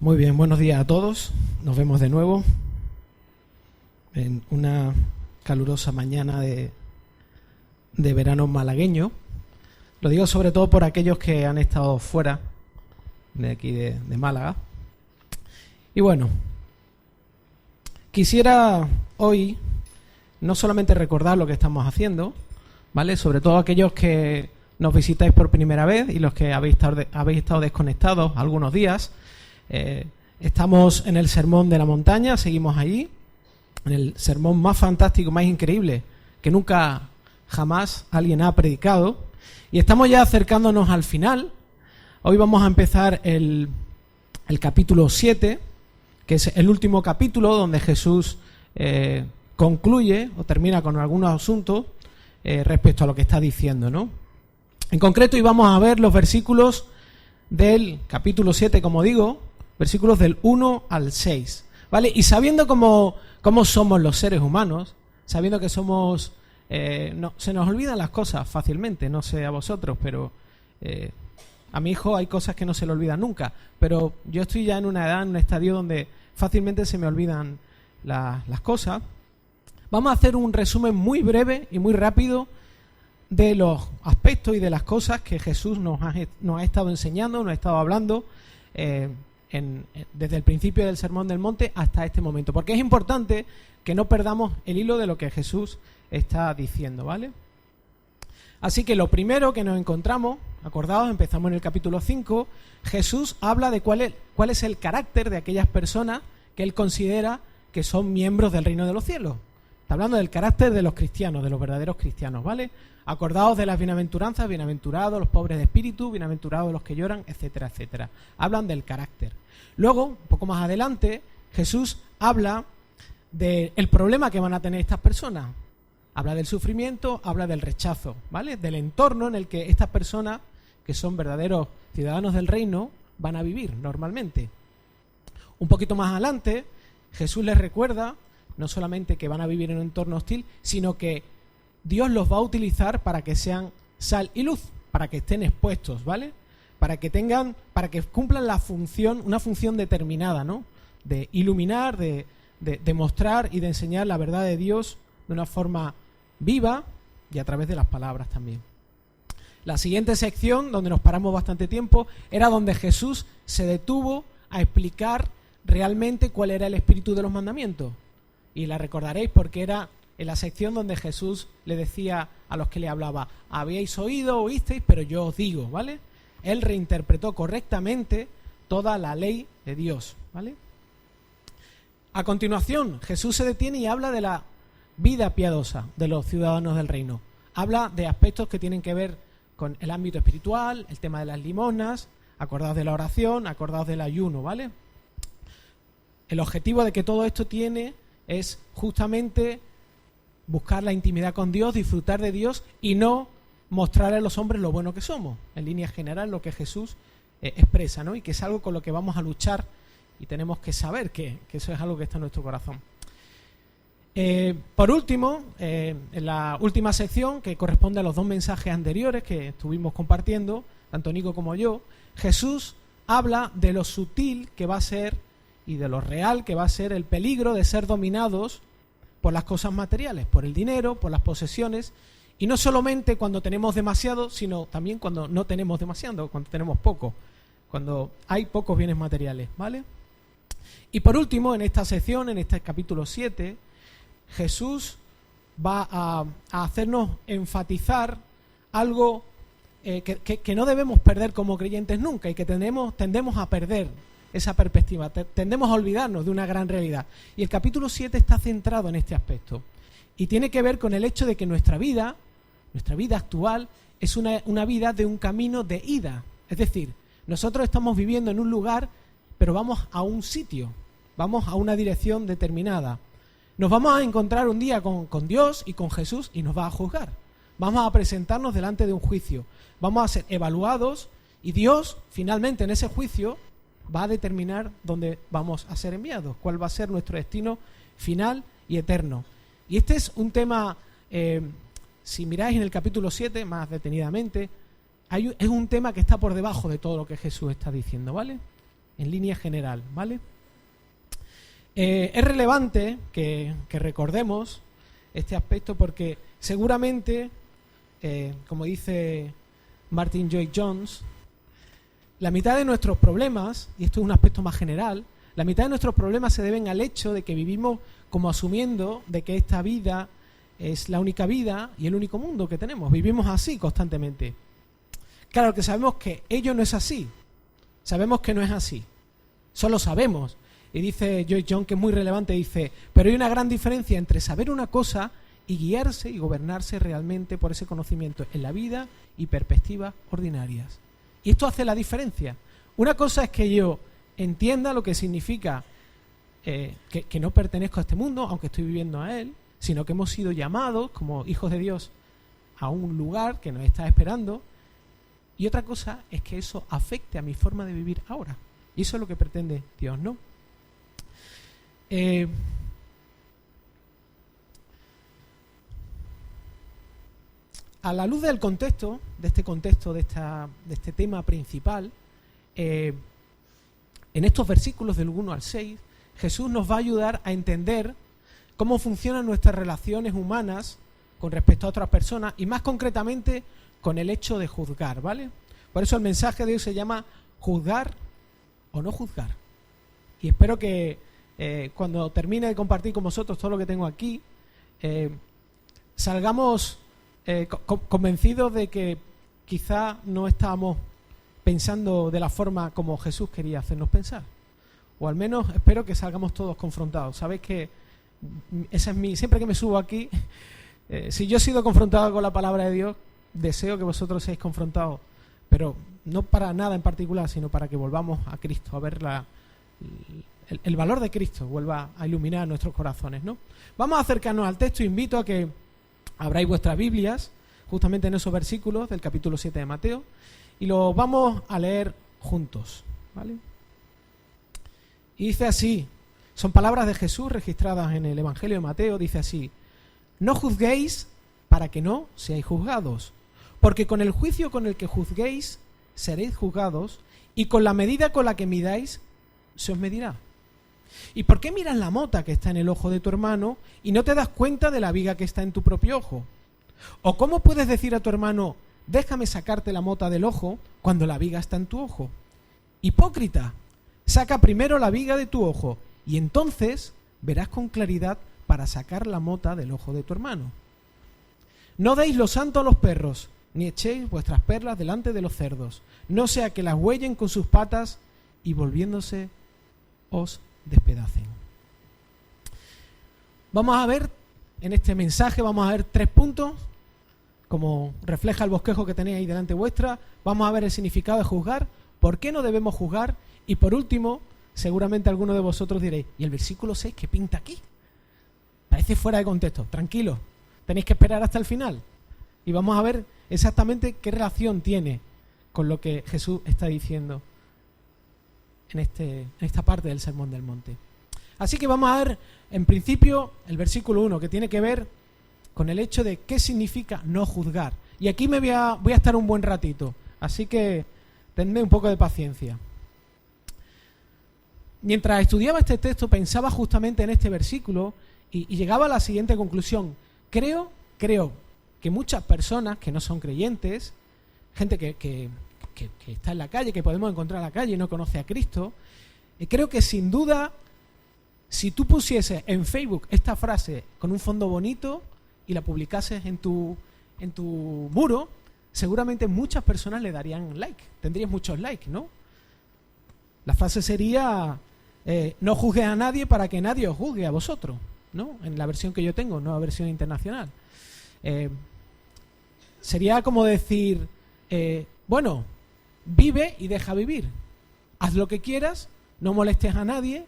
Muy bien, buenos días a todos. Nos vemos de nuevo en una calurosa mañana de verano malagueño. Lo digo sobre todo por aquellos que han estado fuera de aquí de Málaga. Y bueno, quisiera hoy no solamente recordar lo que estamos haciendo, ¿vale? Sobre todo aquellos que nos visitáis por primera vez y los que habéis estado desconectados algunos días. Estamos en el Sermón de la Montaña, seguimos allí, en el sermón más fantástico, más increíble que nunca jamás alguien ha predicado, y estamos ya acercándonos al final. Hoy vamos a empezar el capítulo 7, que es el último capítulo donde Jesús concluye o termina con algunos asuntos respecto a lo que está diciendo, ¿no? En concreto, hoy vamos a ver los versículos del capítulo 7, como digo, versículos del 1 al 6, ¿vale? Y sabiendo cómo somos los seres humanos, sabiendo que somos... se nos olvidan las cosas fácilmente, no sé a vosotros, pero a mi hijo hay cosas que no se le olvidan nunca, pero yo estoy ya en una edad, en un estadio donde fácilmente se me olvidan las cosas. Vamos a hacer un resumen muy breve y muy rápido de los aspectos y de las cosas que Jesús nos ha estado enseñando, nos ha estado hablando desde el principio del Sermón del Monte hasta este momento, porque es importante que no perdamos el hilo de lo que Jesús está diciendo, ¿vale? Así que lo primero que nos encontramos, acordaos, empezamos en el capítulo 5, Jesús habla de cuál es el carácter de aquellas personas que él considera que son miembros del reino de los cielos. Está hablando del carácter de los cristianos, de los verdaderos cristianos, ¿vale? Acordaos de las bienaventuranzas, bienaventurados los pobres de espíritu, bienaventurados los que lloran, etcétera, etcétera. Hablan del carácter. Luego, un poco más adelante, Jesús habla del problema que van a tener estas personas. Habla del sufrimiento, habla del rechazo, ¿vale? Del entorno en el que estas personas, que son verdaderos ciudadanos del reino, van a vivir normalmente. Un poquito más adelante, Jesús les recuerda no solamente que van a vivir en un entorno hostil, sino que Dios los va a utilizar para que sean sal y luz, para que estén expuestos, ¿vale? Para que cumplan una función determinada, ¿no? De iluminar, de mostrar y de enseñar la verdad de Dios de una forma viva y a través de las palabras también. La siguiente sección, donde nos paramos bastante tiempo, era donde Jesús se detuvo a explicar realmente cuál era el espíritu de los mandamientos. Y la recordaréis porque era en la sección donde Jesús le decía a los que le hablaba: habíais oído, oísteis, pero yo os digo, ¿vale? Él reinterpretó correctamente toda la ley de Dios, ¿vale? A continuación, Jesús se detiene y habla de la vida piadosa de los ciudadanos del reino. Habla de aspectos que tienen que ver con el ámbito espiritual, el tema de las limosnas, acordaos de la oración, acordaos del ayuno, ¿vale? El objetivo de que todo esto tiene es justamente buscar la intimidad con Dios, disfrutar de Dios y no mostrar a los hombres lo bueno que somos. En línea general lo que Jesús expresa, ¿no? Y que es algo con lo que vamos a luchar y tenemos que saber que eso es algo que está en nuestro corazón. Por último, en la última sección, que corresponde a los dos mensajes anteriores que estuvimos compartiendo, tanto Nico como yo, Jesús habla de lo sutil que va a ser y de lo real que va a ser el peligro de ser dominados por las cosas materiales, por el dinero, por las posesiones, y no solamente cuando tenemos demasiado, sino también cuando no tenemos demasiado, cuando tenemos poco, cuando hay pocos bienes materiales, ¿vale? Y por último, en esta sección, en este capítulo 7, Jesús va a hacernos enfatizar algo que no debemos perder como creyentes nunca y que tendemos a perder esa perspectiva, tendemos a olvidarnos de una gran realidad. Y el capítulo 7 está centrado en este aspecto y tiene que ver con el hecho de que nuestra vida actual es una vida de un camino de ida. Es decir, nosotros estamos viviendo en un lugar, pero vamos a un sitio, vamos a una dirección determinada. Nos vamos a encontrar un día con Dios y con Jesús y nos va a juzgar. Vamos a presentarnos delante de un juicio, vamos a ser evaluados y Dios finalmente en ese juicio va a determinar dónde vamos a ser enviados, cuál va a ser nuestro destino final y eterno. Y este es un tema, si miráis en el capítulo 7 más detenidamente, es un tema que está por debajo de todo lo que Jesús está diciendo, ¿vale? en línea general, ¿vale? Es relevante que recordemos este aspecto porque seguramente, como dice Martin Lloyd-Jones, la mitad de nuestros problemas, y esto es un aspecto más general, la mitad de nuestros problemas se deben al hecho de que vivimos como asumiendo de que esta vida es la única vida y el único mundo que tenemos. Vivimos así constantemente. Claro que sabemos que ello no es así. Sabemos que no es así. Solo sabemos. Y dice Lloyd-Jones, que es muy relevante, dice, pero hay una gran diferencia entre saber una cosa y guiarse y gobernarse realmente por ese conocimiento en la vida y perspectivas ordinarias. Y esto hace la diferencia. Una cosa es que yo entienda lo que significa que no pertenezco a este mundo, aunque estoy viviendo a él, sino que hemos sido llamados como hijos de Dios a un lugar que nos está esperando. Y otra cosa es que eso afecte a mi forma de vivir ahora. Y eso es lo que pretende Dios, ¿no? A la luz del contexto, de este tema principal, en estos versículos del 1 al 6, Jesús nos va a ayudar a entender cómo funcionan nuestras relaciones humanas con respecto a otras personas y más concretamente con el hecho de juzgar, ¿vale? Por eso el mensaje de hoy se llama juzgar o no juzgar. Y espero que cuando termine de compartir con vosotros todo lo que tengo aquí, salgamos convencidos de que quizá no estábamos pensando de la forma como Jesús quería hacernos pensar. O al menos espero que salgamos todos confrontados. Sabéis que esa es siempre que me subo aquí, si yo he sido confrontado con la palabra de Dios, deseo que vosotros seáis confrontados, pero no para nada en particular, sino para que volvamos a Cristo, a ver el valor de Cristo vuelva a iluminar nuestros corazones, ¿no? Vamos a acercarnos al texto. Invito a que abráis vuestras Biblias justamente en esos versículos del capítulo 7 de Mateo y los vamos a leer juntos, ¿vale? Y dice así, son palabras de Jesús registradas en el Evangelio de Mateo, dice así: no juzguéis para que no seáis juzgados, porque con el juicio con el que juzguéis seréis juzgados, y con la medida con la que midáis se os medirá. ¿Y por qué miras la mota que está en el ojo de tu hermano y no te das cuenta de la viga que está en tu propio ojo? ¿O cómo puedes decir a tu hermano, déjame sacarte la mota del ojo, cuando la viga está en tu ojo? Hipócrita, saca primero la viga de tu ojo, y entonces verás con claridad para sacar la mota del ojo de tu hermano. No deis lo santo a los perros, ni echéis vuestras perlas delante de los cerdos, no sea que las huellen con sus patas y volviéndose os despedacen. Vamos a ver, en este mensaje vamos a ver 3 puntos, como refleja el bosquejo que tenéis ahí delante vuestra. Vamos a ver el significado de juzgar, por qué no debemos juzgar, y por último, seguramente alguno de vosotros diréis, ¿y el versículo 6 qué pinta aquí? Parece fuera de contexto. Tranquilo, tenéis que esperar hasta el final. Y vamos a ver exactamente qué relación tiene con lo que Jesús está diciendo en esta parte del Sermón del Monte. Así que vamos a ver, en principio, el versículo 1, que tiene que ver con el hecho de qué significa no juzgar. Y aquí voy a estar un buen ratito, así que tenme un poco de paciencia. Mientras estudiaba este texto, pensaba justamente en este versículo y llegaba a la siguiente conclusión. Creo que muchas personas que no son creyentes, gente que está en la calle, que podemos encontrar en la calle y no conoce a Cristo, creo que sin duda, si tú pusieses en Facebook esta frase con un fondo bonito y la publicases en tu muro, seguramente muchas personas le darían like, tendrías muchos likes, ¿no? La frase sería, no juzgues a nadie para que nadie os juzgue a vosotros, ¿no? En la versión que yo tengo, nueva versión internacional. Sería como decir, bueno, vive y deja vivir. Haz lo que quieras, no molestes a nadie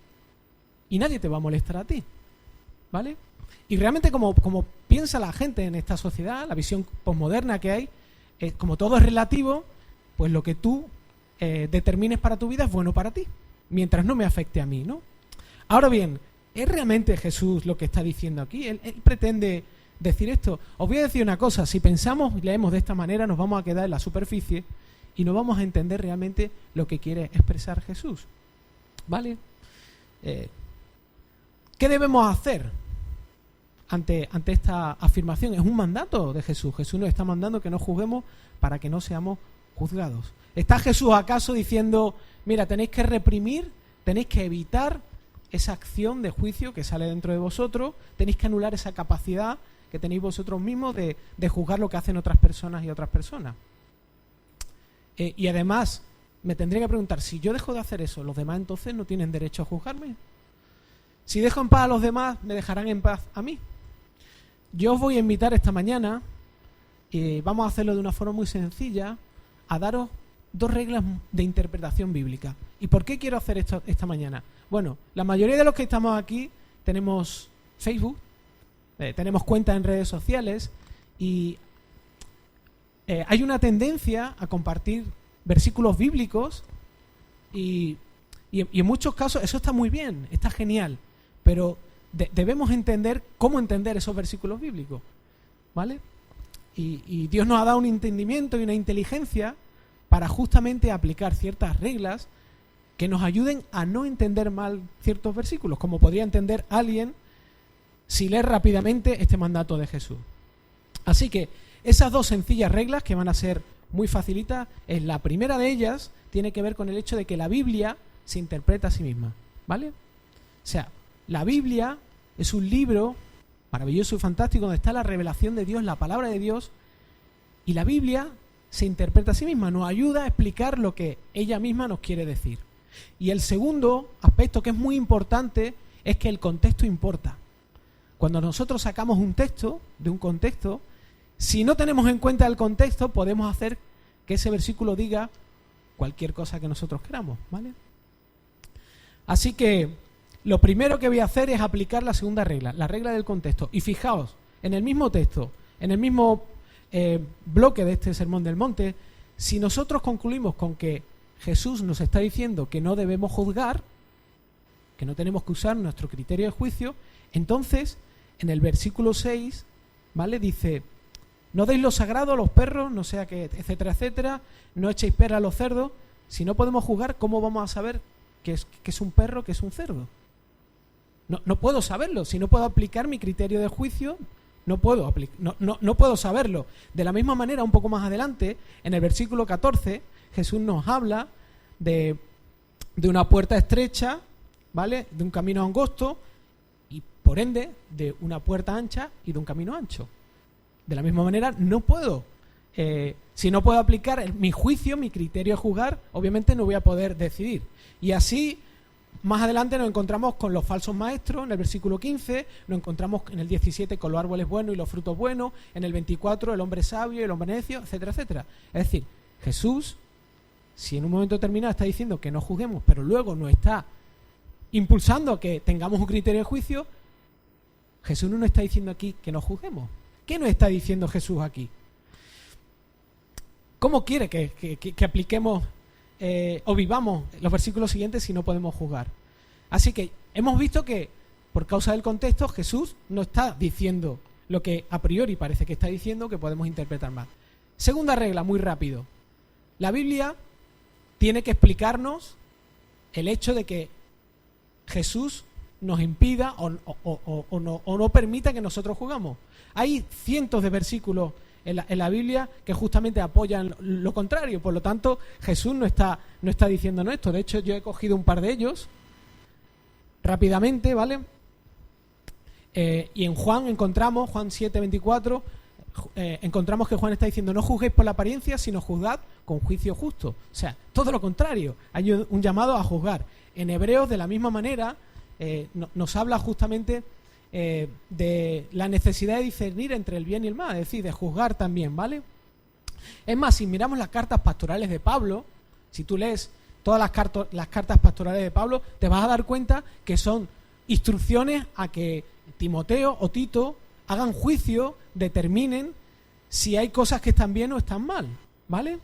y nadie te va a molestar a ti, ¿vale? Y realmente como piensa la gente en esta sociedad, la visión posmoderna que hay, como todo es relativo, pues lo que tú determines para tu vida es bueno para ti, mientras no me afecte a mí, ¿no? Ahora bien, ¿es realmente Jesús lo que está diciendo aquí? ¿Él pretende decir esto? Os voy a decir una cosa, si pensamos y leemos de esta manera, nos vamos a quedar en la superficie y no vamos a entender realmente lo que quiere expresar Jesús. ¿Vale? ¿Qué debemos hacer ante esta afirmación? Es un mandato de Jesús. Jesús nos está mandando que no juzguemos para que no seamos juzgados. ¿Está Jesús acaso diciendo, mira, tenéis que reprimir, tenéis que evitar esa acción de juicio que sale dentro de vosotros, tenéis que anular esa capacidad que tenéis vosotros mismos de juzgar lo que hacen otras personas y otras personas? Y además, me tendría que preguntar, si yo dejo de hacer eso, ¿los demás entonces no tienen derecho a juzgarme? Si dejo en paz a los demás, ¿me dejarán en paz a mí? Yo os voy a invitar esta mañana, y vamos a hacerlo de una forma muy sencilla, a daros 2 reglas de interpretación bíblica. ¿Y por qué quiero hacer esto esta mañana? Bueno, la mayoría de los que estamos aquí tenemos Facebook, tenemos cuentas en redes sociales y hay una tendencia a compartir versículos bíblicos y en muchos casos eso está muy bien, está genial, pero debemos entender cómo entender esos versículos bíblicos, ¿vale? Y Dios nos ha dado un entendimiento y una inteligencia para justamente aplicar ciertas reglas que nos ayuden a no entender mal ciertos versículos, como podría entender alguien si lee rápidamente este mandato de Jesús. Así que esas 2 sencillas reglas, que van a ser muy facilitas, la primera de ellas tiene que ver con el hecho de que la Biblia se interpreta a sí misma, ¿vale? O sea, la Biblia es un libro maravilloso y fantástico donde está la revelación de Dios, la palabra de Dios, y la Biblia se interpreta a sí misma, nos ayuda a explicar lo que ella misma nos quiere decir. Y el segundo aspecto, que es muy importante, es que el contexto importa. Cuando nosotros sacamos un texto de un contexto, si no tenemos en cuenta el contexto, podemos hacer que ese versículo diga cualquier cosa que nosotros queramos, ¿vale? Así que lo primero que voy a hacer es aplicar la segunda regla, la regla del contexto. Y fijaos, en el mismo texto, en el mismo bloque de este Sermón del Monte, si nosotros concluimos con que Jesús nos está diciendo que no debemos juzgar, que no tenemos que usar nuestro criterio de juicio, entonces en el versículo 6, ¿vale? Dice, no deis lo sagrado a los perros, no sea que, etcétera, etcétera, no echéis pera a los cerdos. Si no podemos juzgar, ¿cómo vamos a saber qué es un perro, qué es un cerdo? No puedo saberlo. Si no puedo aplicar mi criterio de juicio, no puedo saberlo. De la misma manera, un poco más adelante, en el versículo 14, Jesús nos habla de una puerta estrecha, ¿vale? De un camino angosto y, por ende, de una puerta ancha y de un camino ancho. De la misma manera, no puedo. Si no puedo aplicar mi juicio, mi criterio de juzgar, obviamente no voy a poder decidir. Y así, más adelante nos encontramos con los falsos maestros, en el versículo 15, nos encontramos en el 17 con los árboles buenos y los frutos buenos, en el 24 el hombre sabio y el hombre necio, etcétera, etcétera. Es decir, Jesús, si en un momento determinado está diciendo que no juzguemos, pero luego nos está impulsando a que tengamos un criterio de juicio, Jesús no nos está diciendo aquí que no juzguemos. ¿Qué nos está diciendo Jesús aquí? ¿Cómo quiere que apliquemos o vivamos los versículos siguientes si no podemos juzgar? Así que hemos visto que, por causa del contexto, Jesús no está diciendo lo que a priori parece que está diciendo, que podemos interpretar mal. Segunda regla, muy rápido. La Biblia tiene que explicarnos el hecho de que Jesús nos impida o no permita que nosotros juzgamos. Hay cientos de versículos en la Biblia que justamente apoyan lo contrario. Por lo tanto, Jesús no está diciéndonos esto. De hecho, yo he cogido un par de ellos rápidamente, ¿vale? Y en Juan encontramos, Juan 7:24, encontramos que Juan está diciendo: no juzguéis por la apariencia, sino juzgad con juicio justo. O sea, todo lo contrario. Hay un llamado a juzgar. En Hebreos, de la misma manera, nos habla justamente de la necesidad de discernir entre el bien y el mal, es decir, de juzgar también, ¿vale? Es más, si miramos las cartas pastorales de Pablo, si tú lees todas las cartas pastorales de Pablo, te vas a dar cuenta que son instrucciones a que Timoteo o Tito hagan juicio, determinen si hay cosas que están bien o están mal, ¿vale?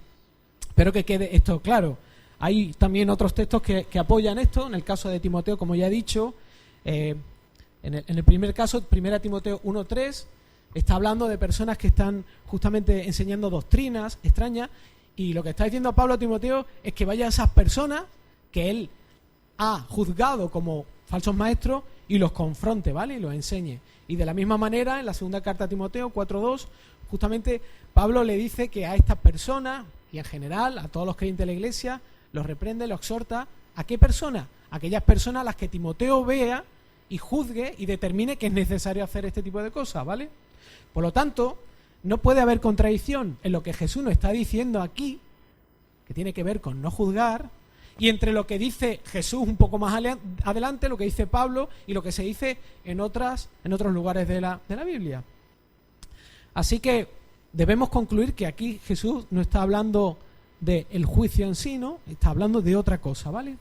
Espero que quede esto claro. Hay también otros textos que apoyan esto. En el caso de Timoteo, como ya he dicho, en el primer caso, 1 Timoteo 1:3, está hablando de personas que están justamente enseñando doctrinas extrañas, y lo que está diciendo Pablo a Timoteo es que vaya a esas personas que él ha juzgado como falsos maestros y los confronte, ¿vale? Y los enseñe. Y de la misma manera, en la segunda carta a Timoteo 4:2, justamente Pablo le dice que a estas personas, y en general a todos los creyentes de la iglesia, los reprende, los exhorta. ¿A qué personas? Aquellas personas a las que Timoteo vea y juzgue y determine que es necesario hacer este tipo de cosas, ¿vale? Por lo tanto, no puede haber contradicción en lo que Jesús nos está diciendo aquí, que tiene que ver con no juzgar, y entre lo que dice Jesús un poco más adelante, lo que dice Pablo y lo que se dice en otros lugares de la Biblia. Así que debemos concluir que aquí Jesús no está hablando del juicio en sí, ¿no? Está hablando de otra cosa, ¿vale?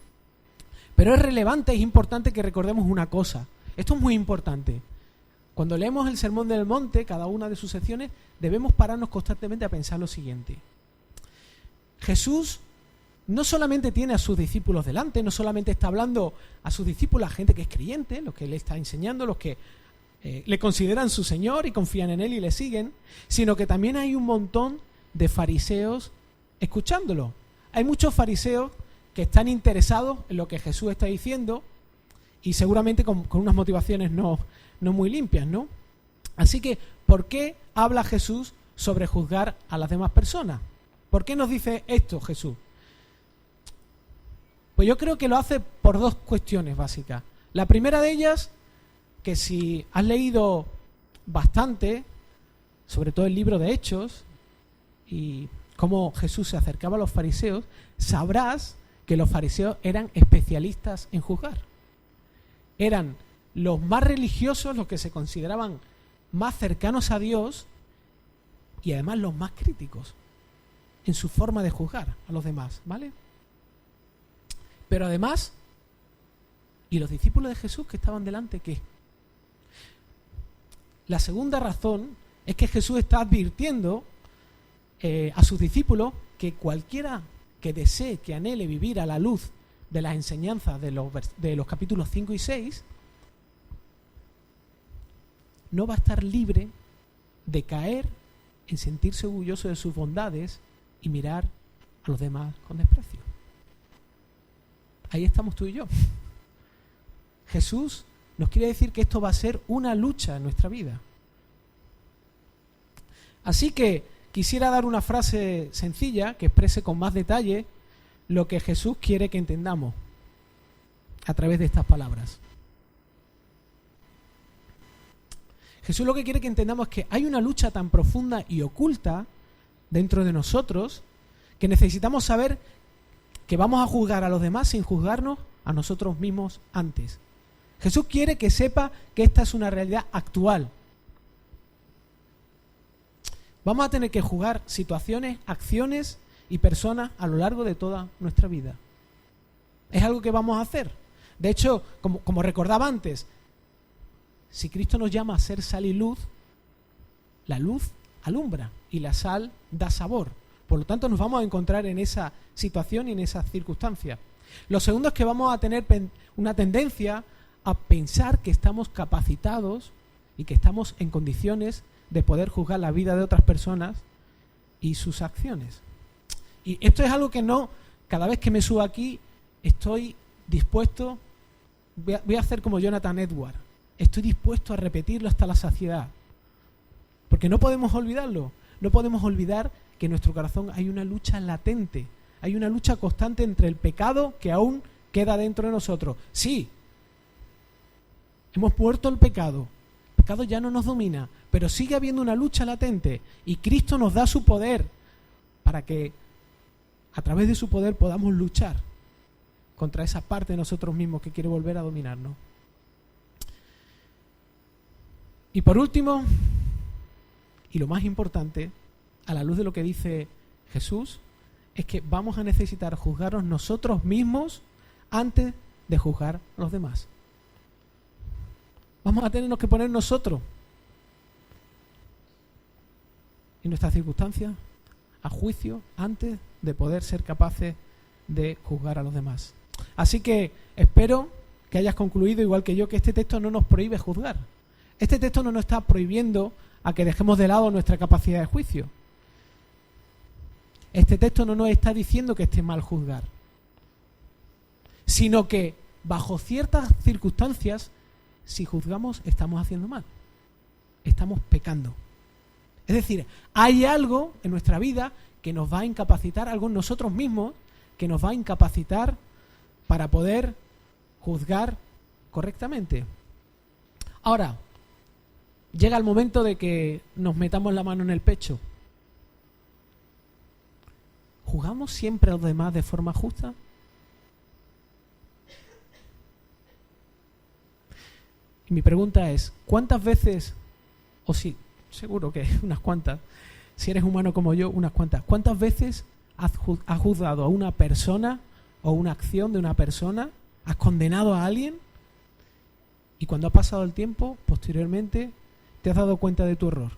Pero es relevante, es importante que recordemos una cosa. Esto es muy importante. Cuando leemos el Sermón del Monte, cada una de sus secciones, debemos pararnos constantemente a pensar lo siguiente. Jesús no solamente tiene a sus discípulos delante, no solamente está hablando a sus discípulos, a gente que es creyente, los que le está enseñando, los que le consideran su Señor y confían en Él y le siguen, sino que también hay un montón de fariseos escuchándolo. Hay muchos fariseos que están interesados en lo que Jesús está diciendo y seguramente con unas motivaciones no muy limpias, ¿no? Así que, ¿por qué habla Jesús sobre juzgar a las demás personas? ¿Por qué nos dice esto Jesús? Pues yo creo que lo hace por dos cuestiones básicas. La primera de ellas, que si has leído bastante, sobre todo el libro de Hechos, y cómo Jesús se acercaba a los fariseos, sabrás que los fariseos eran especialistas en juzgar. Eran los más religiosos, los que se consideraban más cercanos a Dios y además los más críticos en su forma de juzgar a los demás, ¿vale? Pero además, ¿y los discípulos de Jesús que estaban delante qué? La segunda razón es que Jesús está advirtiendo a sus discípulos que cualquiera que desee, que anhele vivir a la luz de las enseñanzas de los capítulos 5 y 6, no va a estar libre de caer en sentirse orgulloso de sus bondades y mirar a los demás con desprecio. Ahí estamos tú y yo. Jesús nos quiere decir que esto va a ser una lucha en nuestra vida. Así que quisiera dar una frase sencilla que exprese con más detalle lo que Jesús quiere que entendamos a través de estas palabras. Jesús lo que quiere que entendamos es que hay una lucha tan profunda y oculta dentro de nosotros que necesitamos saber que vamos a juzgar a los demás sin juzgarnos a nosotros mismos antes. Jesús quiere que sepa que esta es una realidad actual. Vamos a tener que juzgar situaciones, acciones y personas a lo largo de toda nuestra vida. Es algo que vamos a hacer. De hecho, como recordaba antes, si Cristo nos llama a ser sal y luz, la luz alumbra y la sal da sabor. Por lo tanto, nos vamos a encontrar en esa situación y en esas circunstancias. Lo segundo es que vamos a tener una tendencia a pensar que estamos capacitados y que estamos en condiciones de poder juzgar la vida de otras personas y sus acciones. Y esto es algo que cada vez que me subo aquí, estoy dispuesto, voy a hacer como Jonathan Edwards, estoy dispuesto a repetirlo hasta la saciedad. Porque no podemos olvidarlo, no podemos olvidar que en nuestro corazón hay una lucha latente, hay una lucha constante entre el pecado que aún queda dentro de nosotros. Sí, hemos muerto el pecado ya no nos domina, pero sigue habiendo una lucha latente y Cristo nos da su poder para que a través de su poder podamos luchar contra esa parte de nosotros mismos que quiere volver a dominarnos. Y por último, y lo más importante, a la luz de lo que dice Jesús, es que vamos a necesitar juzgarnos nosotros mismos antes de juzgar a los demás. Vamos a tenernos que poner nosotros en nuestras circunstancias a juicio antes de poder ser capaces de juzgar a los demás. Así que espero que hayas concluido, igual que yo, que este texto no nos prohíbe juzgar. Este texto no nos está prohibiendo a que dejemos de lado nuestra capacidad de juicio. Este texto no nos está diciendo que esté mal juzgar, sino que bajo ciertas circunstancias, si juzgamos, estamos haciendo mal. Estamos pecando. Es decir, hay algo en nuestra vida que nos va a incapacitar, algo en nosotros mismos, que nos va a incapacitar para poder juzgar correctamente. Ahora, llega el momento de que nos metamos la mano en el pecho. ¿Juzgamos siempre a los demás de forma justa? Y mi pregunta es, ¿cuántas veces, o sí, seguro que unas cuantas, si eres humano como yo, unas cuantas, ¿cuántas veces has juzgado a una persona o una acción de una persona? ¿Has condenado a alguien? Y cuando ha pasado el tiempo, posteriormente, te has dado cuenta de tu error.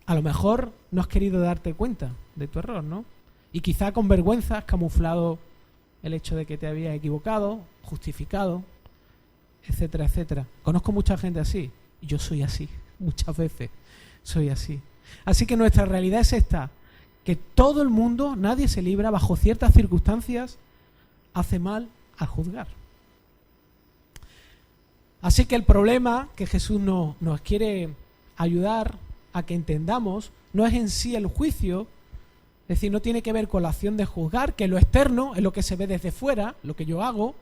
A lo mejor no has querido darte cuenta de tu error, ¿no? Y quizá con vergüenza has camuflado el hecho de que te habías equivocado, justificado, etcétera, etcétera. Conozco mucha gente así, y yo soy así, muchas veces soy así. Así que nuestra realidad es esta, que todo el mundo, nadie se libra, bajo ciertas circunstancias, hace mal al juzgar. Así que el problema que Jesús nos quiere ayudar a que entendamos no es en sí el juicio, es decir, no tiene que ver con la acción de juzgar, que lo externo es lo que se ve desde fuera, lo que yo hago.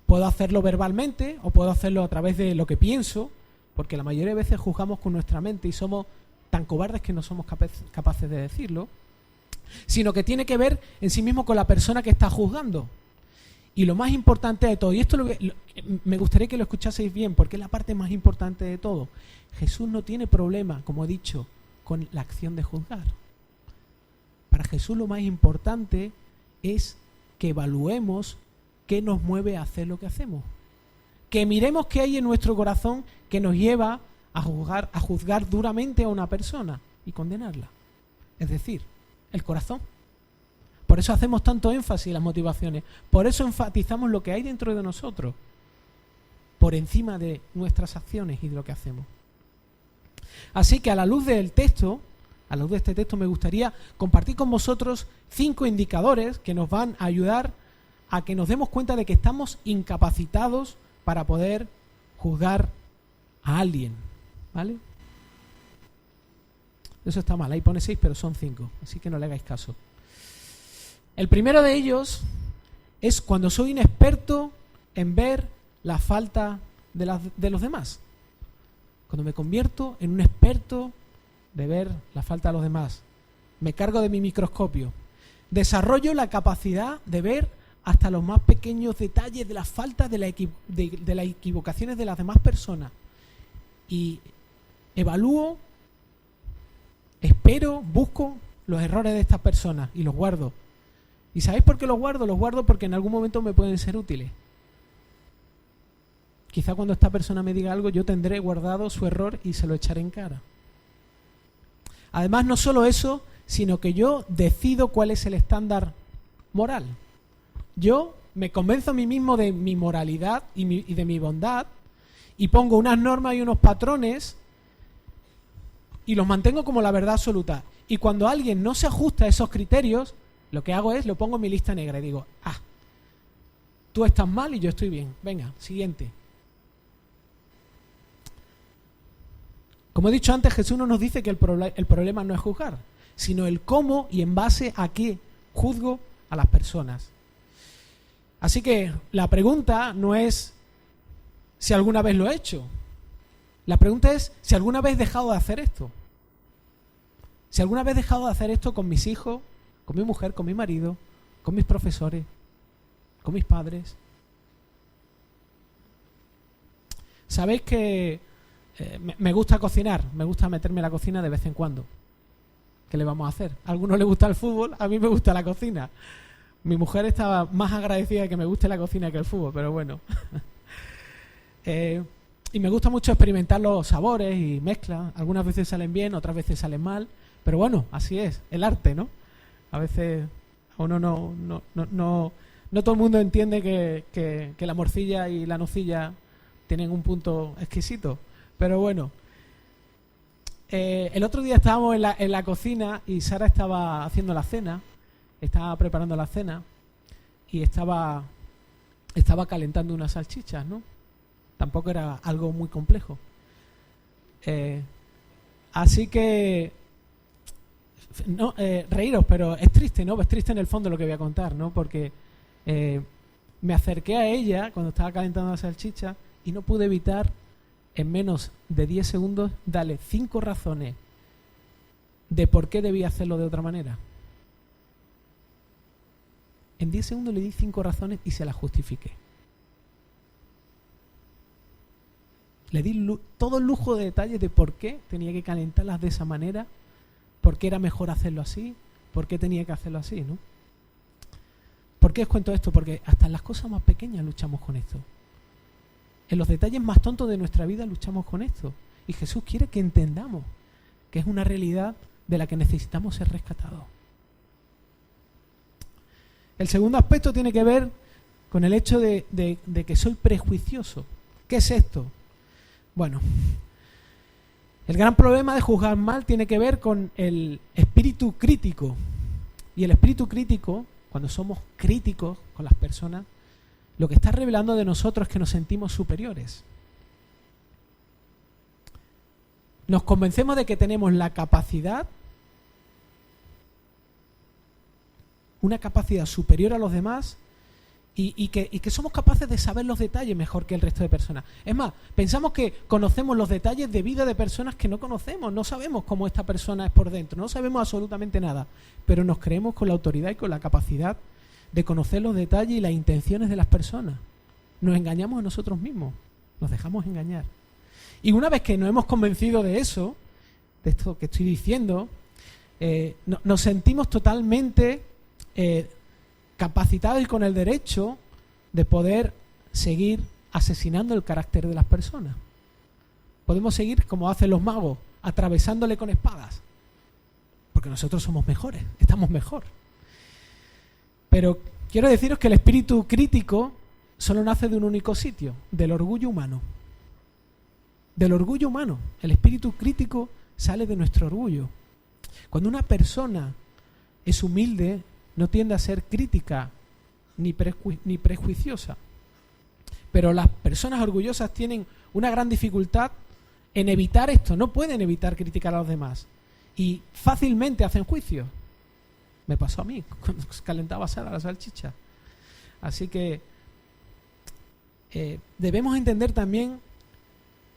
Puedo hacerlo verbalmente o puedo hacerlo a través de lo que pienso, porque la mayoría de veces juzgamos con nuestra mente y somos tan cobardes que no somos capaces de decirlo, sino que tiene que ver en sí mismo con la persona que está juzgando. Y lo más importante de todo, y esto me gustaría que lo escuchaseis bien, porque es la parte más importante de todo. Jesús no tiene problema, como he dicho, con la acción de juzgar. Para Jesús lo más importante es que evaluemos qué nos mueve a hacer lo que hacemos. Que miremos qué hay en nuestro corazón que nos lleva a juzgar duramente a una persona y condenarla. Es decir, el corazón. Por eso hacemos tanto énfasis en las motivaciones. Por eso enfatizamos lo que hay dentro de nosotros, por encima de nuestras acciones y de lo que hacemos. Así que a la luz del texto, a la luz de este texto, me gustaría compartir con vosotros 5 indicadores que nos van a ayudar a que nos demos cuenta de que estamos incapacitados para poder juzgar a alguien. ¿Vale? Eso está mal, ahí pone 6, pero son 5, así que no le hagáis caso. El primero de ellos es cuando soy inexperto en ver la falta de los demás. Cuando me convierto en un experto de ver la falta de los demás. Me cargo de mi microscopio. Desarrollo la capacidad de ver hasta los más pequeños detalles de las faltas, de las equivocaciones de las demás personas. Y evalúo, espero, busco los errores de estas personas y los guardo. ¿Y sabéis por qué los guardo? Los guardo porque en algún momento me pueden ser útiles. Quizá cuando esta persona me diga algo, yo tendré guardado su error y se lo echaré en cara. Además, no solo eso, sino que yo decido cuál es el estándar moral. Yo me convenzo a mí mismo de mi moralidad y de mi bondad, y pongo unas normas y unos patrones y los mantengo como la verdad absoluta. Y cuando alguien no se ajusta a esos criterios, lo que hago es, lo pongo en mi lista negra y digo, tú estás mal y yo estoy bien. Venga, siguiente. Como he dicho antes, Jesús no nos dice que el problema no es juzgar, sino el cómo y en base a qué juzgo a las personas. Así que la pregunta no es si alguna vez lo he hecho. La pregunta es si alguna vez he dejado de hacer esto. Si alguna vez he dejado de hacer esto con mis hijos, con mi mujer, con mi marido, con mis profesores, con mis padres. Sabéis que me gusta cocinar, me gusta meterme en la cocina de vez en cuando. ¿Qué le vamos a hacer? A algunos les gusta el fútbol, a mí me gusta la cocina. Mi mujer estaba más agradecida de que me guste la cocina que el fútbol, pero bueno. Y me gusta mucho experimentar los sabores y mezclas. Algunas veces salen bien, otras veces salen mal. Pero bueno, así es, el arte, ¿no? A veces a uno no todo el mundo entiende que la morcilla y la nocilla tienen un punto exquisito. Pero bueno, el otro día estábamos en la cocina y Sara estaba haciendo la cena, estaba preparando la cena y estaba calentando unas salchichas, ¿no? Tampoco era algo muy complejo. Así que, no, reíros, pero es triste, ¿no? Es triste en el fondo lo que voy a contar, ¿no? Porque me acerqué a ella cuando estaba calentando la salchicha y no pude evitar, en menos de 10 segundos, darle 5 razones de por qué debía hacerlo de otra manera. En 10 segundos le di 5 razones y se las justifiqué. Le di todo el lujo de detalles de por qué tenía que calentarlas de esa manera, por qué era mejor hacerlo así, por qué tenía que hacerlo así, ¿no? ¿Por qué os cuento esto? Porque hasta en las cosas más pequeñas luchamos con esto. En los detalles más tontos de nuestra vida luchamos con esto. Y Jesús quiere que entendamos que es una realidad de la que necesitamos ser rescatados. El segundo aspecto tiene que ver con el hecho de que soy prejuicioso. ¿Qué es esto? Bueno, el gran problema de juzgar mal tiene que ver con el espíritu crítico. Y el espíritu crítico, cuando somos críticos con las personas, lo que está revelando de nosotros es que nos sentimos superiores. Nos convencemos de que tenemos la capacidad, una capacidad superior a los demás y que somos capaces de saber los detalles mejor que el resto de personas. Es más, pensamos que conocemos los detalles de vida de personas que no conocemos, no sabemos cómo esta persona es por dentro, no sabemos absolutamente nada, pero nos creemos con la autoridad y con la capacidad de conocer los detalles y las intenciones de las personas. Nos engañamos a nosotros mismos, nos dejamos engañar. Y una vez que nos hemos convencido de eso, de esto que estoy diciendo, nos sentimos totalmente capacitados y con el derecho de poder seguir asesinando el carácter de las personas. Podemos seguir, como hacen los magos, atravesándole con espadas, porque nosotros somos mejores, estamos mejor. Pero quiero deciros que el espíritu crítico solo nace de un único sitio, del orgullo humano. Del orgullo humano. El espíritu crítico sale de nuestro orgullo. Cuando una persona es humilde, no tiende a ser crítica ni prejuiciosa. Pero las personas orgullosas tienen una gran dificultad en evitar esto. No pueden evitar criticar a los demás. Y fácilmente hacen juicio. Me pasó a mí cuando calentaba Sara la salchicha. Así que debemos entender también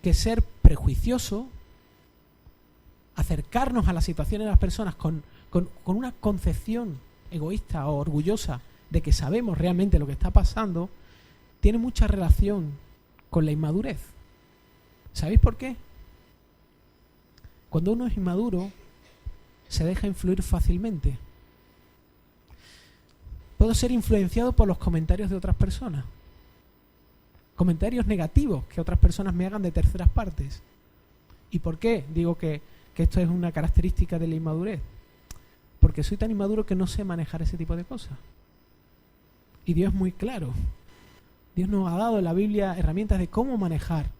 que ser prejuicioso, acercarnos a las situaciones de las personas con una concepción egoísta o orgullosa de que sabemos realmente lo que está pasando, tiene mucha relación con la inmadurez. ¿Sabéis por qué? Cuando uno es inmaduro, se deja influir fácilmente. Puedo ser influenciado por los comentarios de otras personas. Comentarios negativos que otras personas me hagan de terceras partes. ¿Y por qué digo que esto es una característica de la inmadurez? Porque soy tan inmaduro que no sé manejar ese tipo de cosas. Y Dios es muy claro. Dios nos ha dado en la Biblia herramientas de cómo manejar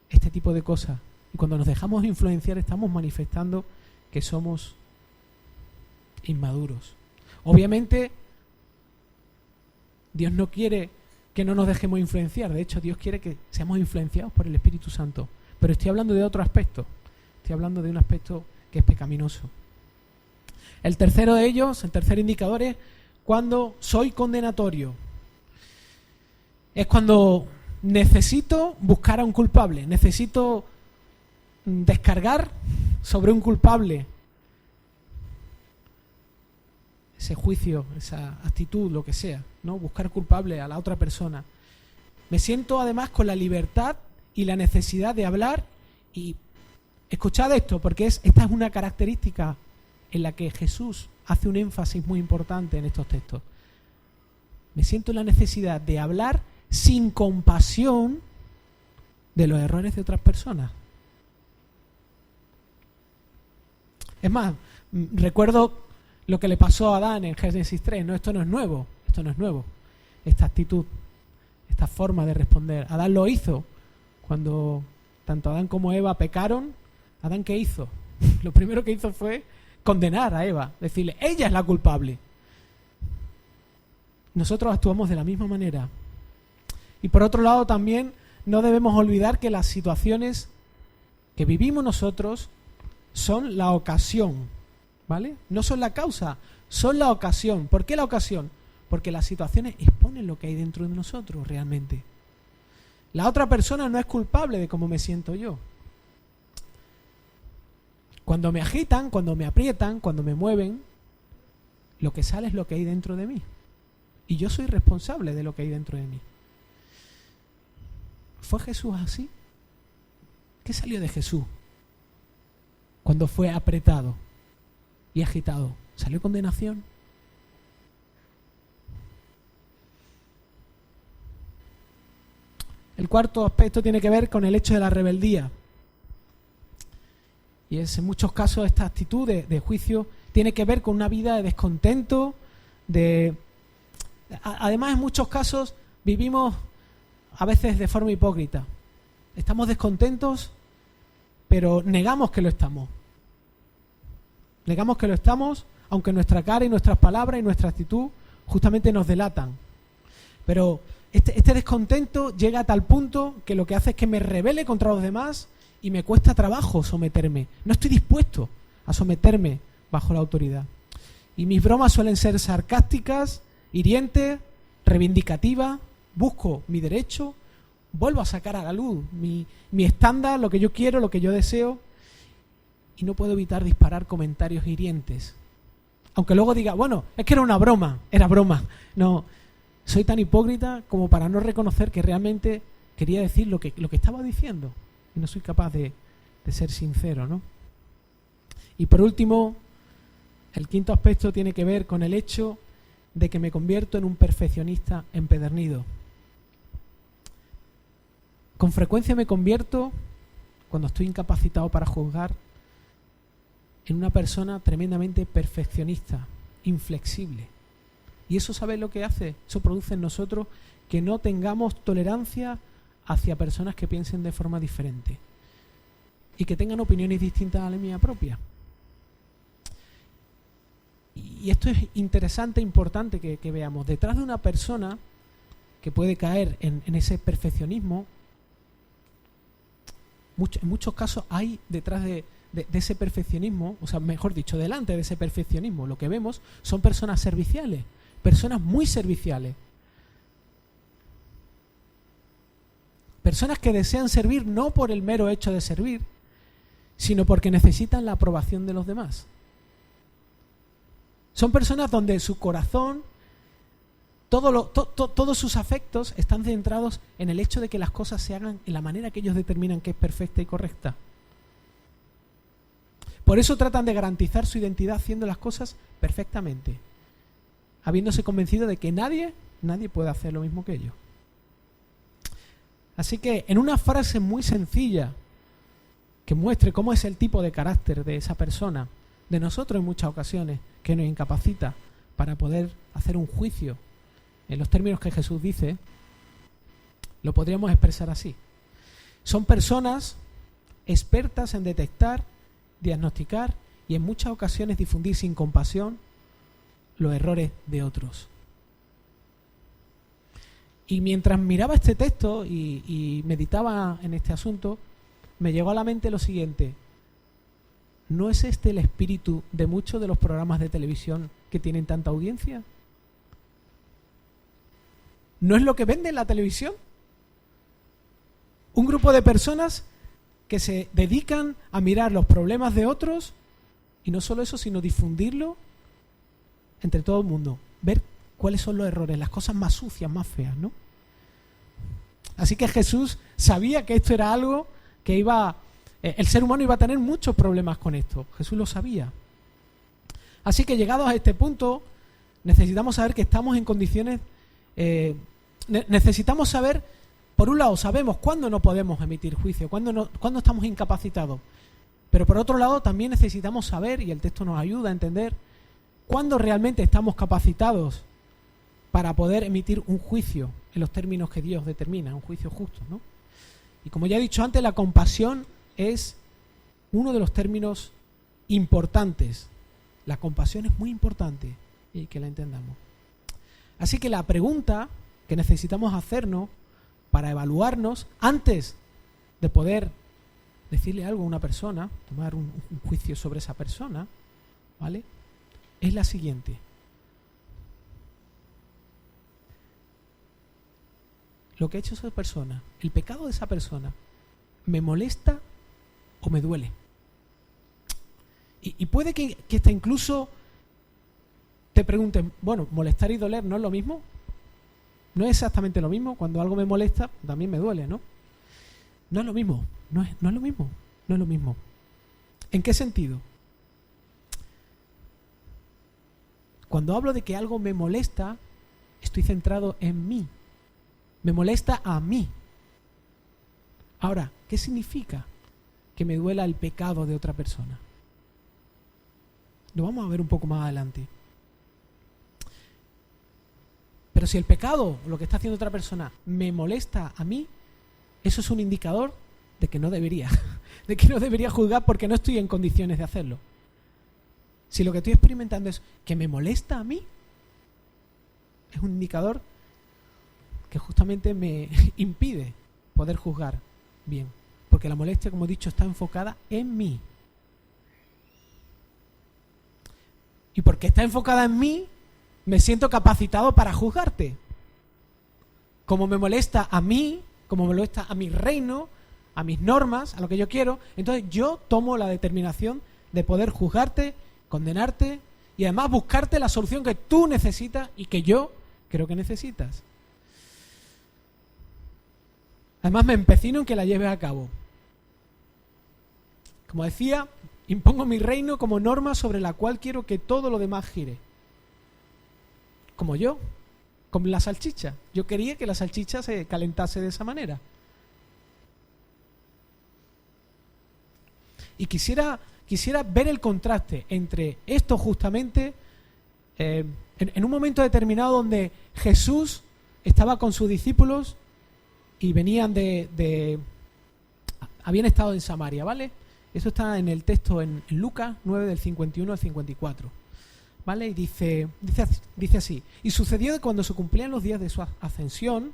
este tipo de cosas. Y cuando nos dejamos influenciar estamos manifestando que somos inmaduros. Obviamente, Dios no quiere que no nos dejemos influenciar. De hecho, Dios quiere que seamos influenciados por el Espíritu Santo. Pero estoy hablando de otro aspecto. Estoy hablando de un aspecto que es pecaminoso. El tercero de ellos, el tercer indicador es cuando soy condenatorio. Es cuando necesito buscar a un culpable. Necesito descargar sobre un culpable ese juicio, esa actitud, lo que sea, ¿no? Buscar culpable a la otra persona. Me siento además con la libertad y la necesidad de hablar y escuchad esto, porque esta es una característica en la que Jesús hace un énfasis muy importante en estos textos. Me siento la necesidad de hablar sin compasión de los errores de otras personas. Es más, recuerdo lo que le pasó a Adán en Génesis 3. No, esto no es nuevo. Esta actitud, esta forma de responder. Adán lo hizo cuando tanto Adán como Eva pecaron. ¿Adán qué hizo? Lo primero que hizo fue condenar a Eva, decirle, ella es la culpable. Nosotros actuamos de la misma manera. Y por otro lado también no debemos olvidar que las situaciones que vivimos nosotros son la ocasión, ¿vale? No son la causa, son la ocasión. ¿Por qué la ocasión? Porque las situaciones exponen lo que hay dentro de nosotros realmente. La otra persona no es culpable de cómo me siento yo. Cuando me agitan, cuando me aprietan, cuando me mueven, lo que sale es lo que hay dentro de mí. Y yo soy responsable de lo que hay dentro de mí. ¿Fue Jesús así? ¿Qué salió de Jesús cuando fue apretado y agitado? ¿Salió condenación? El cuarto aspecto tiene que ver con el hecho de la rebeldía. Y es en muchos casos esta actitud de juicio tiene que ver con una vida de descontento, además en muchos casos vivimos a veces de forma hipócrita. Estamos descontentos, pero negamos que lo estamos. Negamos que lo estamos, aunque nuestra cara y nuestras palabras y nuestra actitud justamente nos delatan. Pero este descontento llega a tal punto que lo que hace es que me rebele contra los demás y me cuesta trabajo someterme. No estoy dispuesto a someterme bajo la autoridad. Y mis bromas suelen ser sarcásticas, hirientes, reivindicativas. Busco mi derecho, vuelvo a sacar a la luz mi estándar, lo que yo quiero, lo que yo deseo, y no puedo evitar disparar comentarios hirientes. Aunque luego diga, bueno, es que era una broma, era broma. No, soy tan hipócrita como para no reconocer que realmente quería decir lo que estaba diciendo. Y no soy capaz de ser sincero, ¿no? Y por último, el quinto aspecto tiene que ver con el hecho de que me convierto en un perfeccionista empedernido. Con frecuencia me convierto, cuando estoy incapacitado para juzgar, en una persona tremendamente perfeccionista, inflexible. Y eso, ¿sabes lo que hace? Eso produce en nosotros que no tengamos tolerancia hacia personas que piensen de forma diferente y que tengan opiniones distintas a la mía propia. Y esto es interesante, importante que veamos. Detrás de una persona que puede caer en ese perfeccionismo, en muchos casos hay detrás de ese perfeccionismo, o sea, mejor dicho, delante de ese perfeccionismo, lo que vemos son personas serviciales, personas muy serviciales. Personas que desean servir no por el mero hecho de servir, sino porque necesitan la aprobación de los demás. Son personas donde su corazón, todos sus afectos están centrados en el hecho de que las cosas se hagan en la manera que ellos determinan que es perfecta y correcta. Por eso tratan de garantizar su identidad haciendo las cosas perfectamente, habiéndose convencido de que nadie puede hacer lo mismo que ellos. Así que en una frase muy sencilla que muestre cómo es el tipo de carácter de esa persona, de nosotros en muchas ocasiones, que nos incapacita para poder hacer un juicio en los términos que Jesús dice, lo podríamos expresar así. Son personas expertas en detectar, diagnosticar y en muchas ocasiones difundir sin compasión los errores de otros. Y mientras miraba este texto y meditaba en este asunto, me llegó a la mente lo siguiente: ¿no es este el espíritu de muchos de los programas de televisión que tienen tanta audiencia? ¿No es lo que vende en la televisión? Un grupo de personas que se dedican a mirar los problemas de otros y no solo eso, sino difundirlo entre todo el mundo. Ver cuáles son los errores, las cosas más sucias, más feas, ¿no? Así que Jesús sabía que esto era algo que el ser humano iba a tener muchos problemas con esto. Jesús lo sabía. Así que llegados a este punto, necesitamos saber que estamos en condiciones, necesitamos saber, por un lado, sabemos cuándo no podemos emitir juicio, cuándo estamos incapacitados. Pero por otro lado, también necesitamos saber, y el texto nos ayuda a entender, cuándo realmente estamos capacitados para poder emitir un juicio en los términos que Dios determina, un juicio justo, ¿no? Y como ya he dicho antes, la compasión es uno de los términos importantes. La compasión es muy importante y que la entendamos. Así que la pregunta que necesitamos hacernos para evaluarnos antes de poder decirle algo a una persona, tomar un juicio sobre esa persona, ¿vale?, es la siguiente. Lo que ha hecho esa persona, el pecado de esa persona, ¿me molesta o me duele? Y puede que hasta incluso te pregunten, bueno, molestar y doler no es lo mismo. No es exactamente lo mismo. Cuando algo me molesta, también me duele, ¿no? No es lo mismo. No es lo mismo. No es lo mismo. ¿En qué sentido? Cuando hablo de que algo me molesta, estoy centrado en mí. Me molesta a mí. Ahora, ¿qué significa que me duela el pecado de otra persona? Lo vamos a ver un poco más adelante. Pero si el pecado, lo que está haciendo otra persona, me molesta a mí, eso es un indicador de que no debería, de que no debería juzgar porque no estoy en condiciones de hacerlo. Si lo que estoy experimentando es que me molesta a mí, es un indicador que justamente me impide poder juzgar bien. Porque la molestia, como he dicho, está enfocada en mí. Y porque está enfocada en mí, me siento capacitado para juzgarte. Como me molesta a mí, como me molesta a mi reino, a mis normas, a lo que yo quiero, entonces yo tomo la determinación de poder juzgarte, condenarte y además buscarte la solución que tú necesitas y que yo creo que necesitas. Además me empecino en que la lleves a cabo. Como decía, impongo mi reino como norma sobre la cual quiero que todo lo demás gire. Como yo, con la salchicha. Yo quería que la salchicha se calentase de esa manera. Y quisiera ver el contraste entre esto justamente en un momento determinado donde Jesús estaba con sus discípulos y venían habían estado en Samaria, ¿vale? Eso está en el texto en Lucas 9 del 51 al 54, ¿vale? Y dice así: y sucedió que cuando se cumplían los días de su ascensión,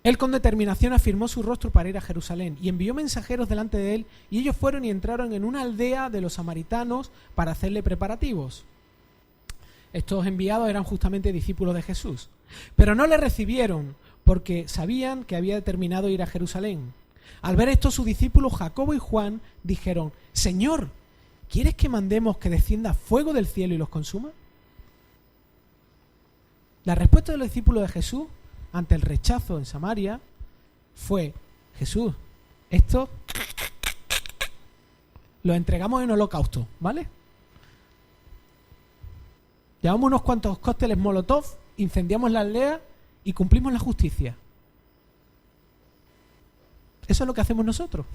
él con determinación afirmó su rostro para ir a Jerusalén y envió mensajeros delante de él, y ellos fueron y entraron en una aldea de los samaritanos para hacerle preparativos. Estos enviados eran justamente discípulos de Jesús, pero no le recibieron porque sabían que había determinado ir a Jerusalén. Al ver esto, sus discípulos Jacobo y Juan dijeron: Señor, ¿quieres que mandemos que descienda fuego del cielo y los consuma? La respuesta de los discípulos de Jesús ante el rechazo en Samaria fue: Jesús, esto lo entregamos en holocausto, ¿vale? Llevamos unos cuantos cócteles Molotov, incendiamos la aldea y cumplimos la justicia. Eso es lo que hacemos nosotros.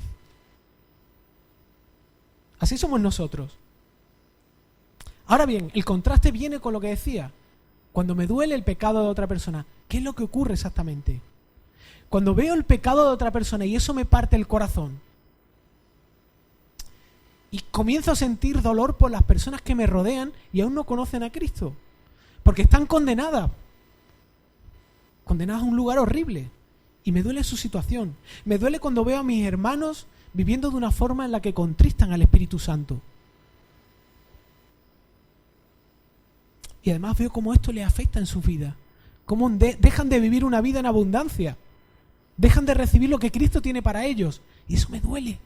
Así somos nosotros. Ahora bien, el contraste viene con lo que decía. Cuando me duele el pecado de otra persona, ¿qué es lo que ocurre exactamente? Cuando veo el pecado de otra persona y eso me parte el corazón, y comienzo a sentir dolor por las personas que me rodean y aún no conocen a Cristo, porque están condenadas a un lugar horrible, y me duele su situación. Me duele cuando veo a mis hermanos viviendo de una forma en la que contristan al Espíritu Santo. Y además veo cómo esto les afecta en su vida. Cómo dejan de vivir una vida en abundancia. Dejan de recibir lo que Cristo tiene para ellos. Y eso me duele.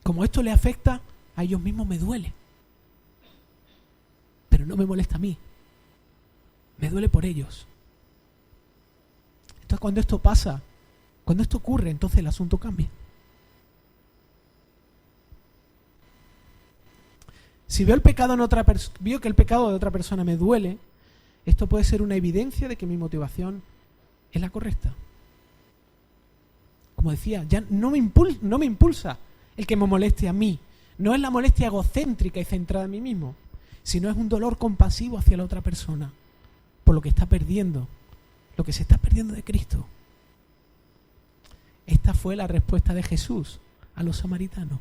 Como esto les afecta, a ellos mismos me duele. Pero no me molesta a mí. Me duele por ellos. Entonces cuando esto pasa, cuando esto ocurre, entonces el asunto cambia. Si veo que el pecado de otra persona me duele, esto puede ser una evidencia de que mi motivación es la correcta. Como decía, ya no me impulsa el que me moleste a mí. No es la molestia egocéntrica y centrada en mí mismo, sino es un dolor compasivo hacia la otra persona por lo que está perdiendo, lo que se está perdiendo de Cristo. Esta fue la respuesta de Jesús a los samaritanos,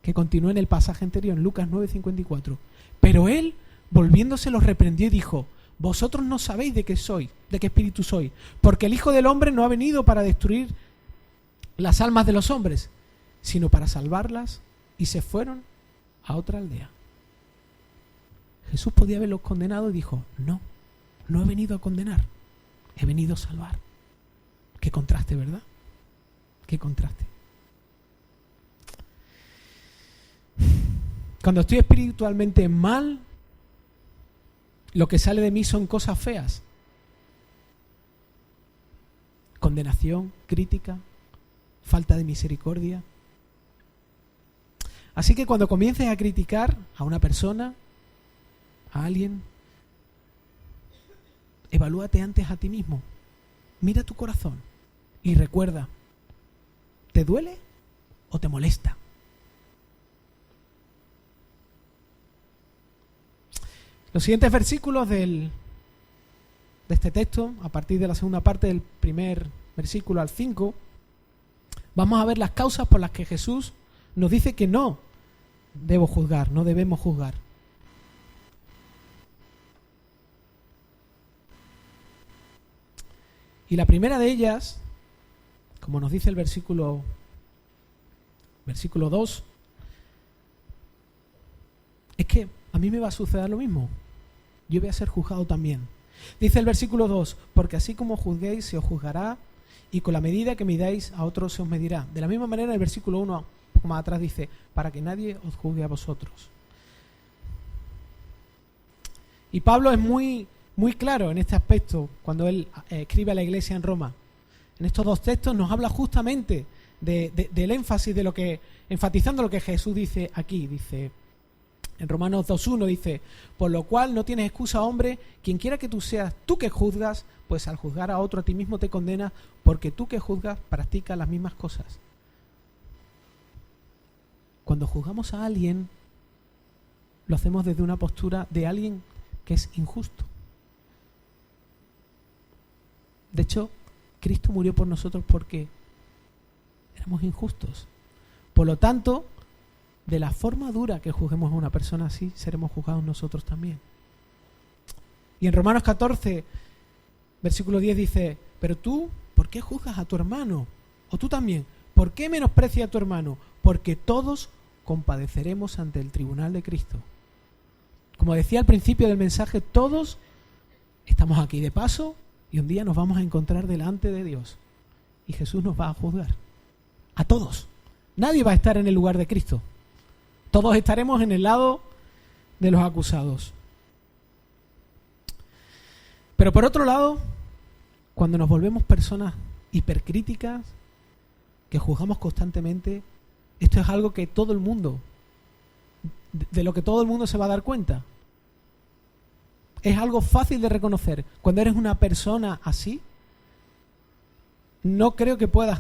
que continúa en el pasaje anterior, en Lucas 9:54. Pero él, volviéndose, los reprendió y dijo: vosotros no sabéis de qué soy, de qué espíritu soy, porque el Hijo del Hombre no ha venido para destruir las almas de los hombres, sino para salvarlas. Y se fueron a otra aldea. Jesús podía haberlos condenado y dijo: no he venido a condenar, he venido a salvar. Qué contraste, ¿verdad? Qué contraste. Cuando estoy espiritualmente mal, lo que sale de mí son cosas feas. Condenación, crítica, falta de misericordia. Así que cuando comiences a criticar a una persona, a alguien, evalúate antes a ti mismo. Mira tu corazón y recuerda, ¿te duele o te molesta? Los siguientes versículos de este texto, a partir de la segunda parte del primer versículo al 5, vamos a ver las causas por las que Jesús nos dice que no debemos juzgar. Y la primera de ellas, como nos dice el versículo 2, es que a mí me va a suceder lo mismo. Yo voy a ser juzgado también. Dice el versículo 2, porque así como juzguéis se os juzgará, y con la medida que midáis a otros se os medirá. De la misma manera el versículo 1, un poco más atrás, dice, para que nadie os juzgue a vosotros. Y Pablo es muy claro en este aspecto cuando él escribe a la iglesia en Roma. En estos dos textos nos habla justamente del énfasis de lo que, enfatizando lo que Jesús dice aquí. Dice en Romanos 2:1, dice: por lo cual no tienes excusa, hombre, quien quiera que tú seas tú que juzgas, pues al juzgar a otro a ti mismo te condenas, porque tú que juzgas practicas las mismas cosas. Cuando juzgamos a alguien, lo hacemos desde una postura de alguien que es injusto. De hecho, Cristo murió por nosotros porque éramos injustos. Por lo tanto, de la forma dura que juzguemos a una persona así, seremos juzgados nosotros también. Y en Romanos 14, versículo 10 dice: pero tú, ¿por qué juzgas a tu hermano? O tú también, ¿por qué menosprecias a tu hermano? Porque todos compadeceremos ante el tribunal de Cristo. Como decía al principio del mensaje, todos estamos aquí de paso y un día nos vamos a encontrar delante de Dios. Y Jesús nos va a juzgar. A todos. Nadie va a estar en el lugar de Cristo. Todos estaremos en el lado de los acusados. Pero por otro lado, cuando nos volvemos personas hipercríticas, que juzgamos constantemente, esto es algo que todo el mundo, de lo que todo el mundo se va a dar cuenta. Es algo fácil de reconocer. Cuando eres una persona así, no creo que puedas,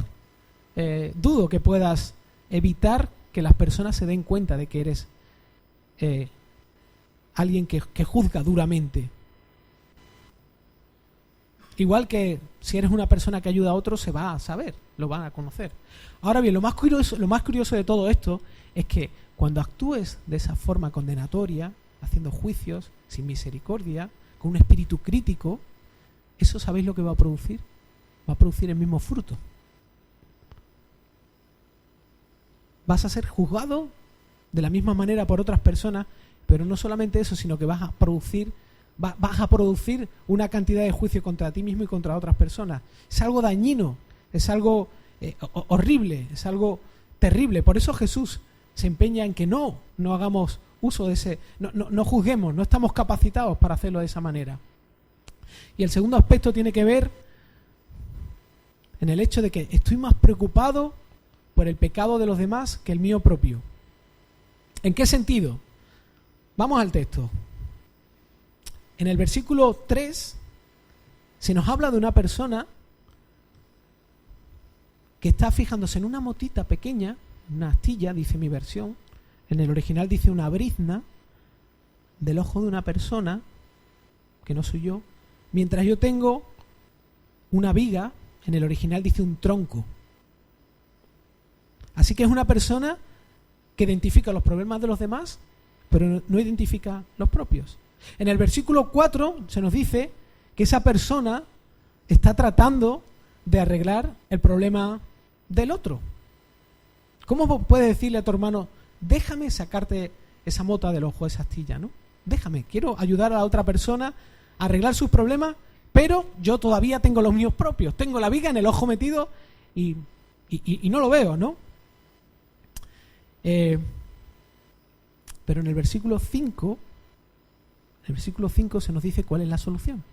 dudo que puedas evitar que las personas se den cuenta de que eres alguien que juzga duramente. Igual que si eres una persona que ayuda a otros, se va a saber, lo van a conocer. Ahora bien, lo más curioso de todo esto es que cuando actúes de esa forma condenatoria, haciendo juicios, sin misericordia, con un espíritu crítico, ¿eso sabéis lo que va a producir? Va a producir el mismo fruto. Vas a ser juzgado de la misma manera por otras personas, pero no solamente eso, sino que vas a producir una cantidad de juicio contra ti mismo y contra otras personas. Es algo dañino, es algo horrible, es algo terrible. Por eso Jesús se empeña en que no hagamos uso de ese, no juzguemos, no estamos capacitados para hacerlo de esa manera. Y el segundo aspecto tiene que ver en el hecho de que estoy más preocupado por el pecado de los demás que el mío propio. ¿En qué sentido? Vamos al texto. En el versículo 3 se nos habla de una persona que está fijándose en una motita pequeña, una astilla, dice mi versión. En el original dice una brizna del ojo de una persona, que no soy yo, mientras yo tengo una viga, en el original dice un tronco. Así que es una persona que identifica los problemas de los demás, pero no identifica los propios. En el versículo 4 se nos dice que esa persona está tratando de arreglar el problema del otro. ¿Cómo puedes decirle a tu hermano, déjame sacarte esa mota del ojo, esa astilla, ¿no? Déjame, quiero ayudar a la otra persona a arreglar sus problemas, pero yo todavía tengo los míos propios. Tengo la viga en el ojo metido y no lo veo, ¿no? Pero en el versículo 5 se nos dice cuál es la solución.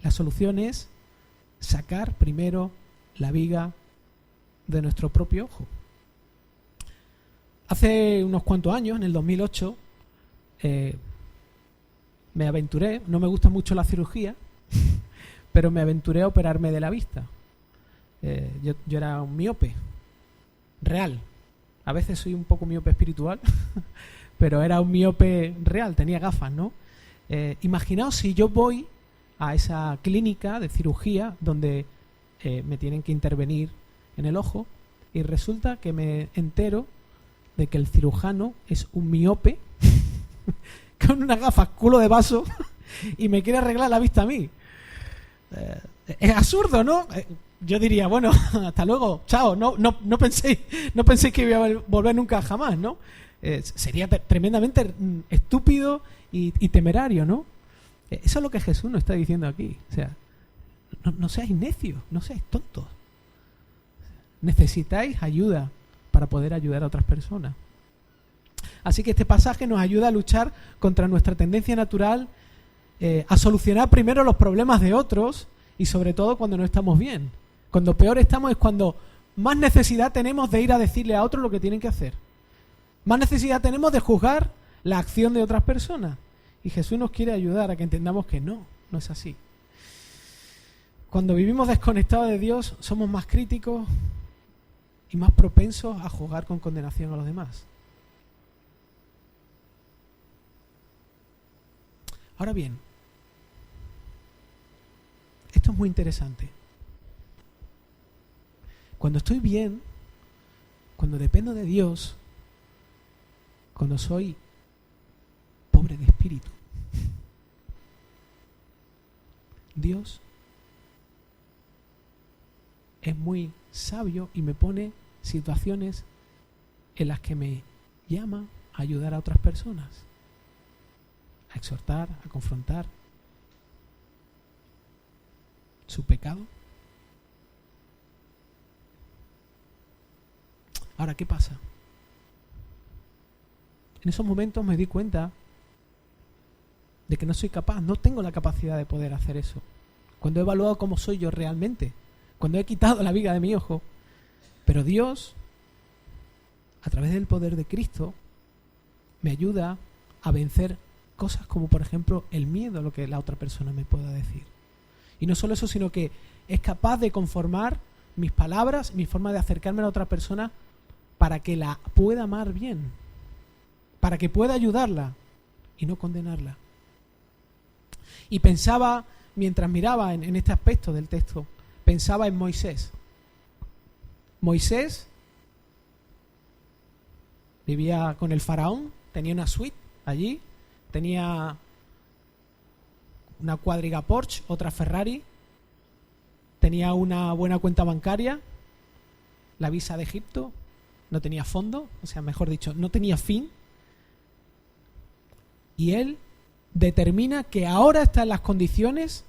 La solución es sacar primero la viga de nuestro propio ojo. Hace unos cuantos años, en el 2008, me aventuré, no me gusta mucho la cirugía, pero me aventuré a operarme de la vista. Yo era un miope, real. A veces soy un poco miope espiritual, pero era un miope real, tenía gafas, ¿no? Imaginaos si yo voy a esa clínica de cirugía donde me tienen que intervenir en el ojo y resulta que me entero de que el cirujano es un miope con unas gafas culo de vaso y me quiere arreglar la vista a mí. Es absurdo, ¿no? Yo diría, bueno, hasta luego, chao, no penséis que iba a volver nunca jamás, ¿no? Sería tremendamente estúpido y temerario, ¿no? Eso es lo que Jesús nos está diciendo aquí. O sea, no seáis necios, no seáis tontos. Necesitáis ayuda para poder ayudar a otras personas. Así que este pasaje nos ayuda a luchar contra nuestra tendencia natural a solucionar primero los problemas de otros y sobre todo cuando no estamos bien. Cuando peor estamos es cuando más necesidad tenemos de ir a decirle a otros lo que tienen que hacer. Más necesidad tenemos de juzgar la acción de otras personas. Y Jesús nos quiere ayudar a que entendamos que no es así. Cuando vivimos desconectados de Dios, somos más críticos y más propensos a juzgar con condenación a los demás. Ahora bien, esto es muy interesante. Cuando estoy bien, cuando dependo de Dios, cuando soy pobre de espíritu, Dios es muy sabio y me pone situaciones en las que me llama a ayudar a otras personas, a exhortar, a confrontar su pecado. Ahora, ¿qué pasa? En esos momentos me di cuenta de que no soy capaz, no tengo la capacidad de poder hacer eso. Cuando he evaluado cómo soy yo realmente, cuando he quitado la viga de mi ojo, pero Dios, a través del poder de Cristo, me ayuda a vencer cosas como, por ejemplo, el miedo a lo que la otra persona me pueda decir. Y no solo eso, sino que es capaz de conformar mis palabras, mi forma de acercarme a la otra persona para que la pueda amar bien, para que pueda ayudarla y no condenarla. Y pensaba, mientras miraba en este aspecto del texto, pensaba en Moisés. Moisés vivía con el faraón, tenía una suite allí, tenía una cuadriga Porsche, otra Ferrari, tenía una buena cuenta bancaria, la visa de Egipto, no tenía fondo, o sea, mejor dicho, no tenía fin. Y él determina que ahora está en las condiciones,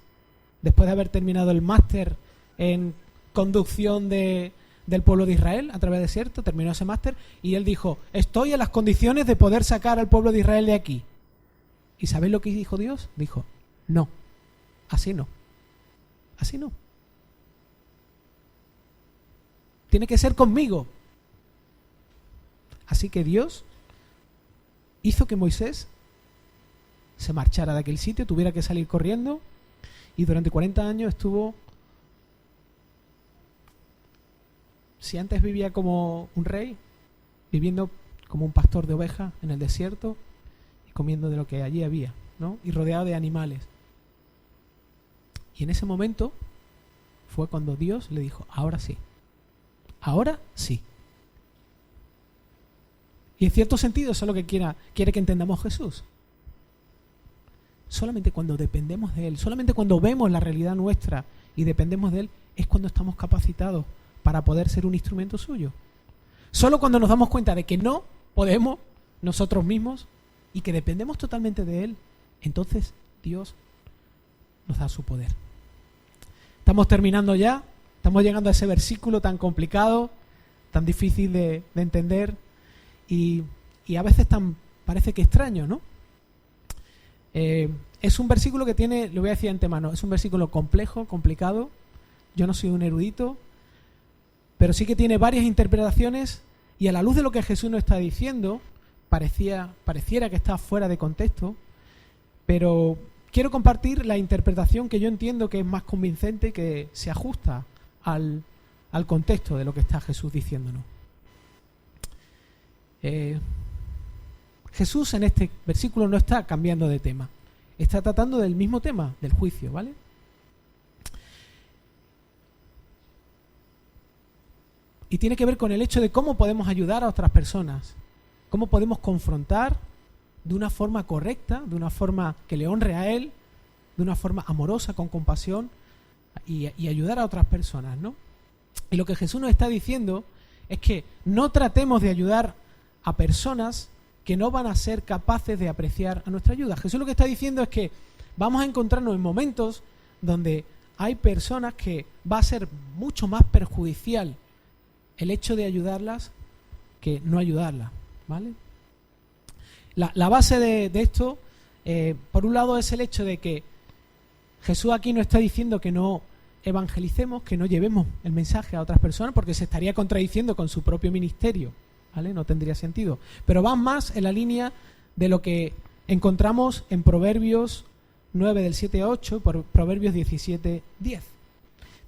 después de haber terminado el máster en conducción del pueblo de Israel a través del desierto, terminó ese máster, y él dijo, estoy en las condiciones de poder sacar al pueblo de Israel de aquí. ¿Y sabéis lo que dijo Dios? Dijo, no, así no, así no. Tiene que ser conmigo. Así que Dios hizo que Moisés se marchara de aquel sitio, tuviera que salir corriendo, y durante 40 años estuvo, si antes vivía como un rey, viviendo como un pastor de ovejas en el desierto y comiendo de lo que allí había, ¿no? Y rodeado de animales. Y en ese momento fue cuando Dios le dijo, ahora sí, ahora sí. Y en cierto sentido eso es lo que quiere que entendamos Jesús. Solamente cuando dependemos de Él, solamente cuando vemos la realidad nuestra y dependemos de Él, es cuando estamos capacitados para poder ser un instrumento suyo. Solo cuando nos damos cuenta de que no podemos nosotros mismos y que dependemos totalmente de Él, entonces Dios nos da su poder. Estamos terminando ya, estamos llegando a ese versículo tan complicado, tan difícil de entender y a veces parece que extraño, ¿no? Es un versículo que tiene, lo voy a decir de antemano, es un versículo complejo, complicado. Yo no soy un erudito, pero sí que tiene varias interpretaciones y a la luz de lo que Jesús nos está diciendo, pareciera que está fuera de contexto, pero quiero compartir la interpretación que yo entiendo que es más convincente y que se ajusta al contexto de lo que está Jesús diciéndonos. Jesús en este versículo no está cambiando de tema, está tratando del mismo tema, del juicio, ¿vale? Y tiene que ver con el hecho de cómo podemos ayudar a otras personas, cómo podemos confrontar de una forma correcta, de una forma que le honre a Él, de una forma amorosa, con compasión y ayudar a otras personas, ¿no? Y lo que Jesús nos está diciendo es que no tratemos de ayudar a personas que no van a ser capaces de apreciar a nuestra ayuda. Jesús lo que está diciendo es que vamos a encontrarnos en momentos donde hay personas que va a ser mucho más perjudicial el hecho de ayudarlas que no ayudarlas, ¿vale? La base de esto, por un lado, es el hecho de que Jesús aquí nos está diciendo que no evangelicemos, que no llevemos el mensaje a otras personas, porque se estaría contradiciendo con su propio ministerio, ¿vale? No tendría sentido. Pero van más en la línea de lo que encontramos en Proverbios 9 del 7 al 8, por Proverbios 17, 10.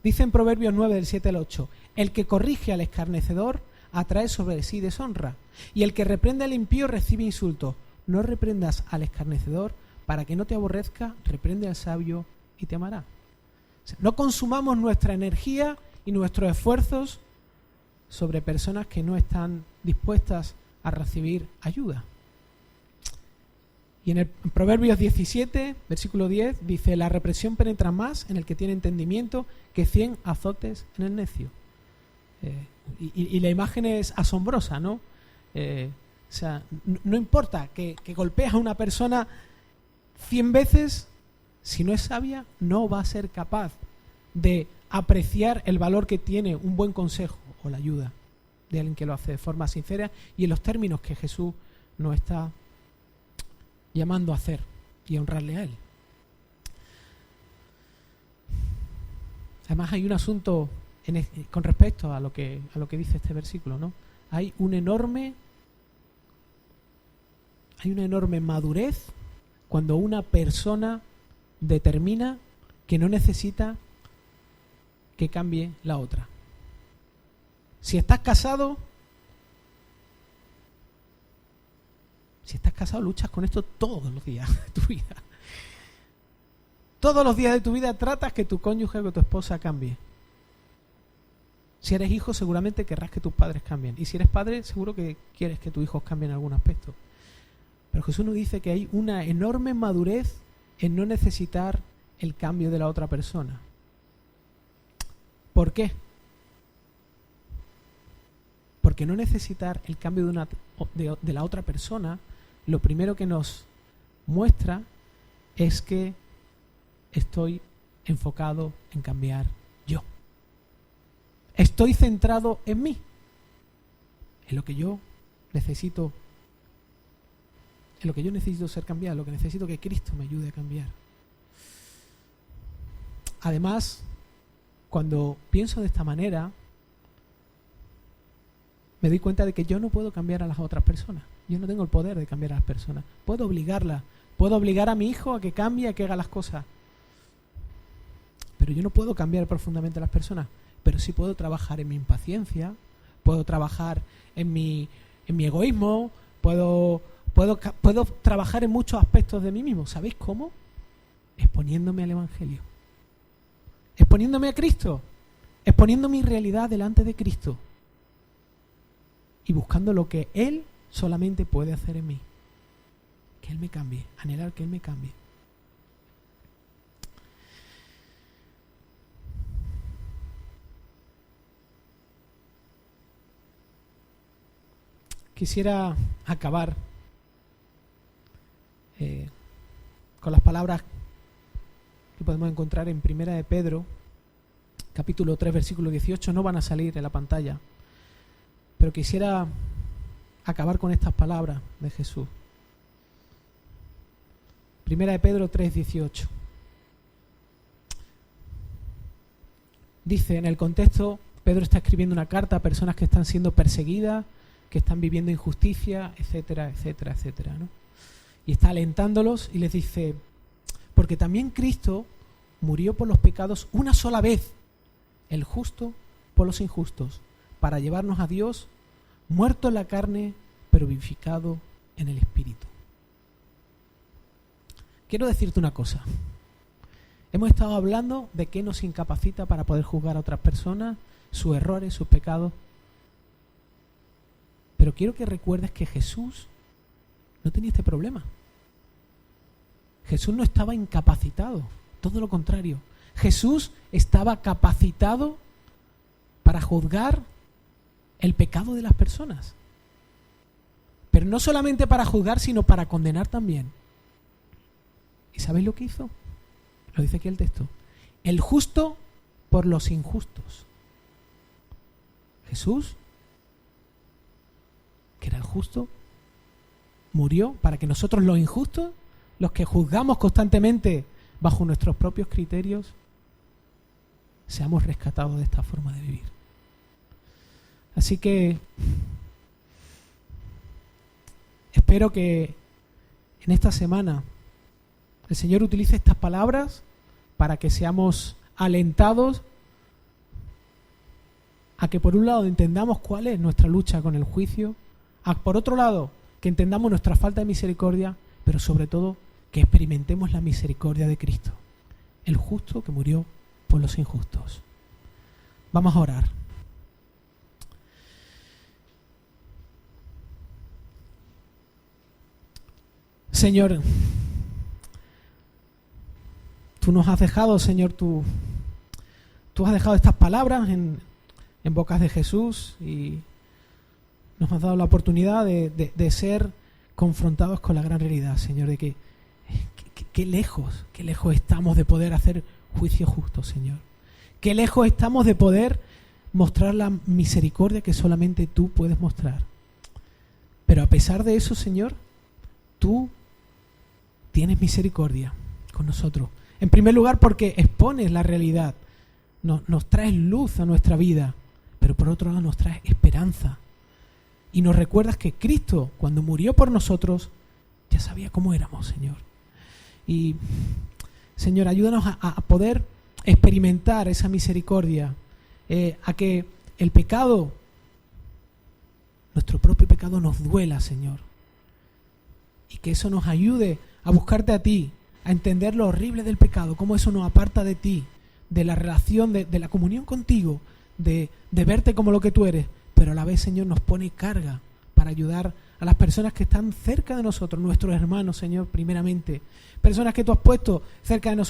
Dice en Proverbios 9 del 7 al 8, el que corrige al escarnecedor atrae sobre sí deshonra, y el que reprende al impío recibe insultos. No reprendas al escarnecedor para que no te aborrezca, reprende al sabio y te amará. O sea, no consumamos nuestra energía y nuestros esfuerzos sobre personas que no están dispuestas a recibir ayuda. Y en Proverbios 17, versículo 10, dice, la represión penetra más en el que tiene entendimiento que 100 azotes en el necio. Y la imagen es asombrosa, ¿no? O sea, no importa que golpees a una persona 100 veces, si no es sabia, no va a ser capaz de apreciar el valor que tiene un buen consejo o la ayuda de alguien que lo hace de forma sincera y en los términos que Jesús nos está llamando a hacer y a honrarle a Él. Además hay un asunto con respecto a lo que dice este versículo, ¿no? Hay una enorme madurez cuando una persona determina que no necesita que cambie la otra. Si estás casado, luchas con esto todos los días de tu vida. Todos los días de tu vida tratas que tu cónyuge o tu esposa cambie. Si eres hijo, seguramente querrás que tus padres cambien. Y si eres padre, seguro que quieres que tus hijos cambien en algún aspecto. Pero Jesús nos dice que hay una enorme madurez en no necesitar el cambio de la otra persona. ¿Por qué? Porque no necesitar el cambio de la otra persona, lo primero que nos muestra es que estoy enfocado en cambiar yo. Estoy centrado en mí, en lo que yo necesito, ser cambiado, en lo que necesito que Cristo me ayude a cambiar. Además, cuando pienso de esta manera, me doy cuenta de que yo no puedo cambiar a las otras personas. Yo no tengo el poder de cambiar a las personas. Puedo obligarla. Puedo obligar a mi hijo a que cambie, a que haga las cosas. Pero yo no puedo cambiar profundamente a las personas. Pero sí puedo trabajar en mi impaciencia, puedo trabajar en mi egoísmo, puedo trabajar en muchos aspectos de mí mismo. ¿Sabéis cómo? Exponiéndome al Evangelio. Exponiéndome a Cristo. Exponiendo mi realidad delante de Cristo. y buscando lo que Él solamente puede hacer en mí. Que Él me cambie, anhelar que Él me cambie. Quisiera acabar con las palabras que podemos encontrar en Primera de Pedro, capítulo 3, versículo 18. No van a salir en la pantalla, pero quisiera acabar con estas palabras de Jesús. Primera de Pedro 3, 18. Dice, en el contexto, Pedro está escribiendo una carta a personas que están siendo perseguidas, que están viviendo injusticia, etcétera, etcétera, etcétera, ¿no? Y está alentándolos y les dice, porque también Cristo murió por los pecados una sola vez, el justo por los injustos, para llevarnos a Dios, muerto en la carne, pero vivificado en el Espíritu. Quiero decirte una cosa. Hemos estado hablando de qué nos incapacita para poder juzgar a otras personas, sus errores, sus pecados. Pero quiero que recuerdes que Jesús no tenía este problema. Jesús no estaba incapacitado, todo lo contrario. Jesús estaba capacitado para juzgar el pecado de las personas. Pero no solamente para juzgar, sino para condenar también. ¿Y sabéis lo que hizo? Lo dice aquí el texto. El justo por los injustos. Jesús, que era el justo, murió para que nosotros los injustos, los que juzgamos constantemente bajo nuestros propios criterios, seamos rescatados de esta forma de vivir. Así que espero que en esta semana el Señor utilice estas palabras para que seamos alentados a que por un lado entendamos cuál es nuestra lucha con el juicio, a por otro lado que entendamos nuestra falta de misericordia, pero sobre todo que experimentemos la misericordia de Cristo, el justo que murió por los injustos. Vamos a orar. Señor, tú nos has dejado, Señor, tú has dejado estas palabras en bocas de Jesús y nos has dado la oportunidad de ser confrontados con la gran realidad, Señor, de que lejos estamos de poder hacer juicio justo, Señor. Qué lejos estamos de poder mostrar la misericordia que solamente tú puedes mostrar. Pero a pesar de eso, Señor, tú tienes misericordia con nosotros. En primer lugar, porque expones la realidad, nos traes luz a nuestra vida, pero por otro lado nos traes esperanza. Y nos recuerdas que Cristo, cuando murió por nosotros, ya sabía cómo éramos, Señor. Y, Señor, ayúdanos a poder experimentar esa misericordia, a que el pecado, nuestro propio pecado, nos duela, Señor. Y que eso nos ayude a buscarte a ti, a entender lo horrible del pecado, cómo eso nos aparta de ti, de la relación, de la comunión contigo, de verte como lo que tú eres, pero a la vez, Señor, nos pone carga para ayudar a las personas que están cerca de nosotros, nuestros hermanos, Señor, primeramente, personas que tú has puesto cerca de nosotros